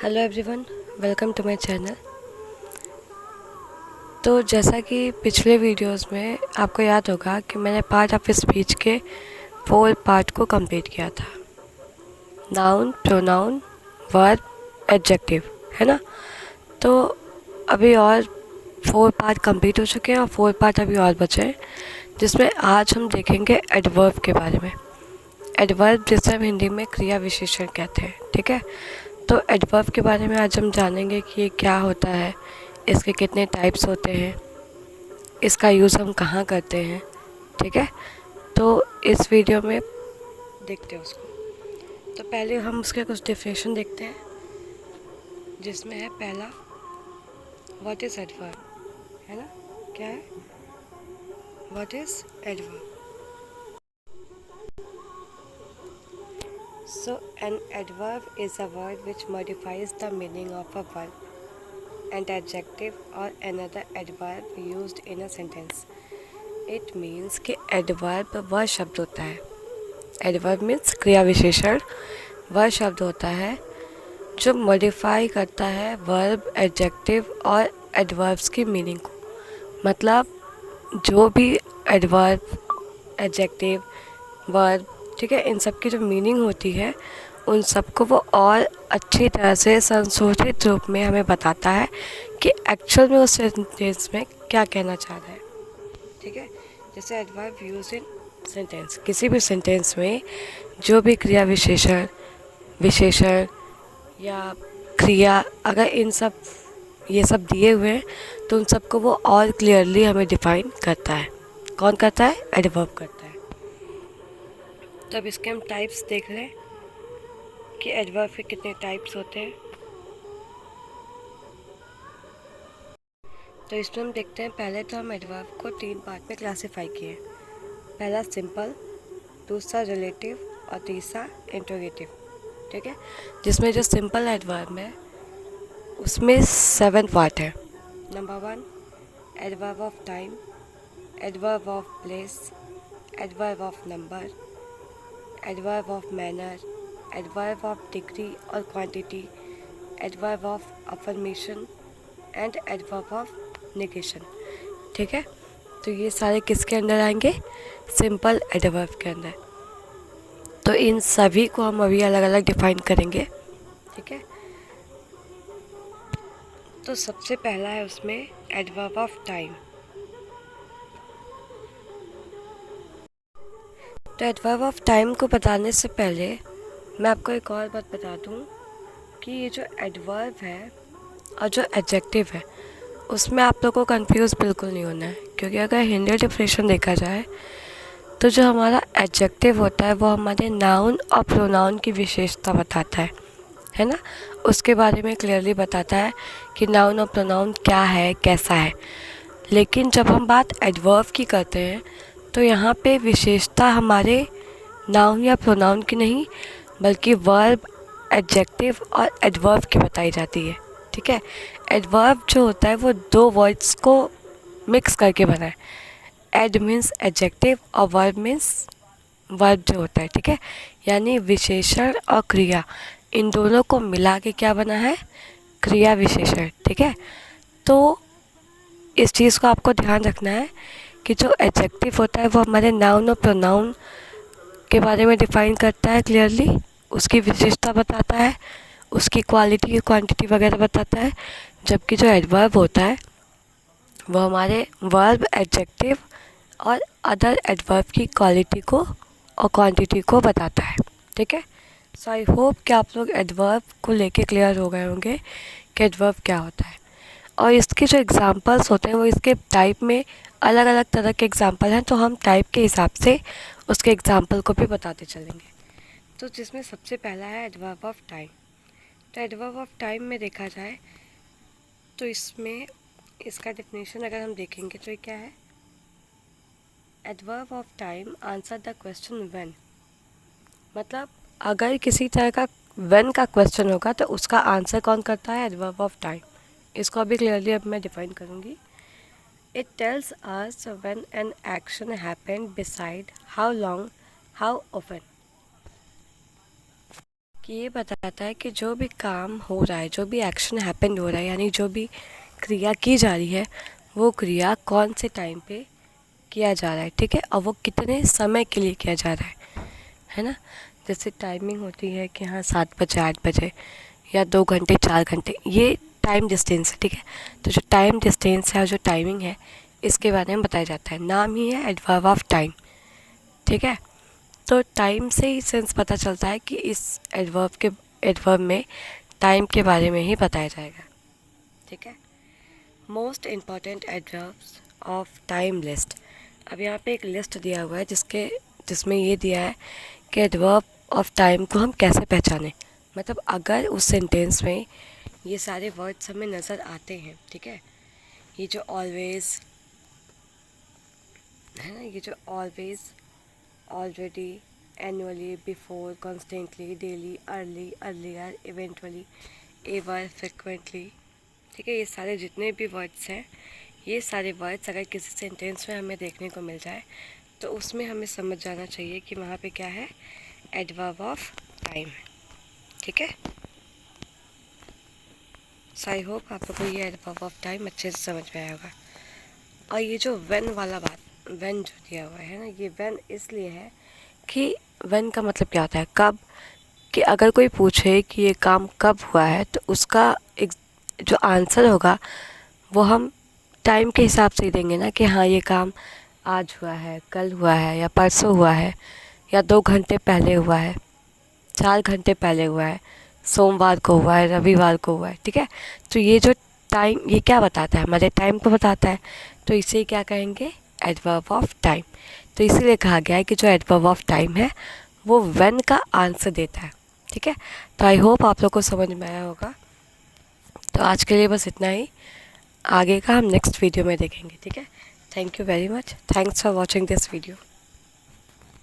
Hello everyone, welcome to my channel. तो जैसा कि पिछले वीडियोस में आपको याद होगा कि मैंने पार्ट ऑफ स्पीच के 4 पार्ट को कंप्लीट किया था। नाउन, प्रोनाउन, वर्ब, एडजेक्टिव, है ना। तो अभी और 4 पार्ट कंप्लीट हो चुके हैं और 4 पार्ट अभी और बचे हैं, जिसमें आज हम देखेंगे एडवर्ब के बारे में। एडवर्ब जिसे हम हिंदी में क्रिया विशेषण कहते हैं, ठीक है। तो एडवर्ब के बारे में आज हम जानेंगे कि ये क्या होता है, इसके कितने टाइप्स होते हैं, इसका यूज़ हम कहाँ करते हैं, ठीक है। तो इस वीडियो में देखते हैं उसको। तो पहले हम उसके कुछ डेफिनेशन देखते हैं, जिसमें है पहला, व्हाट इज़ एडवर्ब, है ना। क्या है what is adverb? So an adverb is a word which modifies the meaning of a verb, an adjective or another adverb used in a sentence. It means कि adverb वह शब्द होता है, adverb means क्रिया विशेषण, वह शब्द होता है जो मॉडिफाई करता है वर्ब, एडजेक्टिव और एडवर्ब्स की मीनिंग को। मतलब जो भी एडवर्ब, एडजेक्टिव, वर्ब, ठीक है, इन सब की जो मीनिंग होती है उन सबको वो और अच्छी तरह से संशोधित रूप में हमें बताता है कि एक्चुअल में उस सेंटेंस में क्या कहना चाह रहा है, ठीक है। जैसे एडवर्ब यूज इन सेंटेंस, किसी भी सेंटेंस में जो भी क्रिया विशेषण, विशेषण या क्रिया, अगर इन सब ये सब दिए हुए हैं तो उन सबको वो और क्लियरली हमें डिफाइन करता है। कौन करता है? एडवर्ब करता है। तो अब इसके हम टाइप्स देख लें कि एडवर्ब के कितने टाइप्स होते हैं। तो इसमें हम देखते हैं, पहले तो हम एडवर्ब को 3 पार्ट में क्लासीफाई किए। पहला सिंपल, दूसरा रिलेटिव और तीसरा इंट्रोगेटिव, ठीक है। जिसमें जो सिंपल एडवर्ब है उसमें 7 पार्ट है। Number 1, adverb of time, adverb of place, adverb of number, adverb of manner, adverb of degree और quantity, adverb of affirmation and adverb of negation, ठीक है। तो ये सारे किसके अंदर आएंगे? सिंपल एडवर्ब के अंदर। तो इन सभी को हम अभी अलग अलग डिफाइन करेंगे, ठीक है। तो सबसे पहला है उसमें एडवर्ब ऑफ टाइम। तो एडवर्ब ऑफ टाइम को बताने से पहले मैं आपको एक और बात बता दूं कि ये जो एडवर्ब है और जो एडजेक्टिव है उसमें आप लोगों को कंफ्यूज बिल्कुल नहीं होना है, क्योंकि अगर हिंदी डेफिनेशन देखा जाए तो जो हमारा एडजेक्टिव होता है वो हमारे नाउन और प्रोनाउन की विशेषता बताता है ना। उसके बारे में क्लियरली बताता है कि नाउन और प्रोनाउन क्या है, कैसा है। लेकिन जब हम बात एडवर्ब की करते हैं तो यहाँ पे विशेषता हमारे नाउन या प्रोनाउन की नहीं, बल्कि वर्ब, एडजेक्टिव और एडवर्ब की बताई जाती है, ठीक है। एडवर्ब जो होता है वो 2 वर्ड्स को मिक्स करके बना है। एड मीन्स एडजेक्टिव और वर्ब मीन्स वर्ब जो होता है, ठीक है। यानी विशेषण और क्रिया, इन दोनों को मिला के क्या बना है? क्रिया विशेषण, ठीक है। तो इस चीज़ को आपको ध्यान रखना है कि जो एडजेक्टिव होता है वो हमारे नाउन और प्रोनाउन के बारे में डिफाइन करता है क्लियरली, उसकी विशेषता बताता है, उसकी क्वालिटी, क्वांटिटी वगैरह बताता है। जबकि जो एडवर्ब होता है वो हमारे वर्ब, एडजेक्टिव और अदर एडवर्ब की क्वालिटी को और क्वांटिटी को बताता है, ठीक है। सो आई होप कि आप लोग एडवर्ब को लेके क्लियर हो गए होंगे कि एडवर्ब क्या होता है। और इसके जो एग्ज़ाम्पल्स होते हैं वो इसके टाइप में अलग अलग तरह के एग्ज़ाम्पल हैं, तो हम टाइप के हिसाब से उसके एग्ज़ाम्पल को भी बताते चलेंगे। तो जिसमें सबसे पहला है एडवर्ब ऑफ टाइम। तो एडवर्ब ऑफ टाइम में देखा जाए तो इसमें इसका डेफिनेशन अगर हम देखेंगे तो ये क्या है? Adverb of time answer the question when. मतलब अगर किसी तरह का व्हेन का क्वेश्चन होगा तो उसका आंसर कौन करता है? Adverb of time. इसको अभी क्लियरली अब मैं डिफाइन करूँगी। It tells us when an action happened, beside how long, how often. कि ये बताता है कि जो भी काम हो रहा है, जो भी एक्शन हैपन हो रहा है, यानी जो भी क्रिया की जा रही है, वो क्रिया कौन से टाइम पे किया जा रहा है, ठीक है, और वो कितने समय के लिए किया जा रहा है ना। जैसे टाइमिंग होती है कि हाँ 7 बजे 8 बजे या 2 घंटे 4 घंटे, ये टाइम डिस्टेंस है, ठीक है। तो जो टाइम डिस्टेंस है और जो टाइमिंग है, इसके बारे में बताया जाता है। नाम ही है एडवर्ब ऑफ टाइम, ठीक है। तो टाइम से ही सेंस पता चलता है कि इस एडवर्ब में टाइम के बारे में ही बताया जाएगा, ठीक है। Most important adverbs of time list. अब यहाँ पे एक लिस्ट दिया हुआ है जिसमें ये दिया है कि एडवर्ब ऑफ टाइम को हम कैसे पहचानें। मतलब अगर उस सेंटेंस में ये सारे वर्ड्स हमें नज़र आते हैं, ठीक है, ये जो ऑलवेज है ना, ये जो always, already, annually, before, constantly, daily, early, earlier, eventually, ever, frequently, ठीक है, ये सारे जितने भी वर्ड्स हैं, ये सारे वर्ड्स अगर किसी सेंटेंस में हमें देखने को मिल जाए तो उसमें हमें समझ जाना चाहिए कि वहाँ पे क्या है, एडवर्ब ऑफ टाइम है, ठीक है। सो आई होप आप लोग को ये एडवर्ब ऑफ टाइम अच्छे से समझ में आया होगा। और ये जो व्हेन वाला बात, व्हेन जो दिया हुआ है ना, ये व्हेन इसलिए है कि व्हेन का मतलब क्या होता है, कब। कि अगर कोई पूछे कि ये काम कब हुआ है तो उसका एक जो आंसर होगा वो हम टाइम के हिसाब से ही देंगे ना, कि हाँ ये काम आज हुआ है, कल हुआ है, या परसों हुआ है, या 2 घंटे पहले हुआ है, 4 घंटे पहले हुआ है, सोमवार को हुआ है, रविवार को हुआ है, ठीक है। तो ये जो टाइम, ये क्या बताता है, हमारे टाइम को बताता है। तो इसे क्या कहेंगे, एडवर्ब ऑफ टाइम। तो इसीलिए कहा गया है कि जो एडवर्ब ऑफ टाइम है वो व्हेन का आंसर देता है, ठीक है। तो आई होप आप लोग को समझ में आया होगा। तो आज के लिए बस इतना ही, आगे का हम नेक्स्ट वीडियो में देखेंगे, ठीक है। Thank you very much, thanks for watching this video.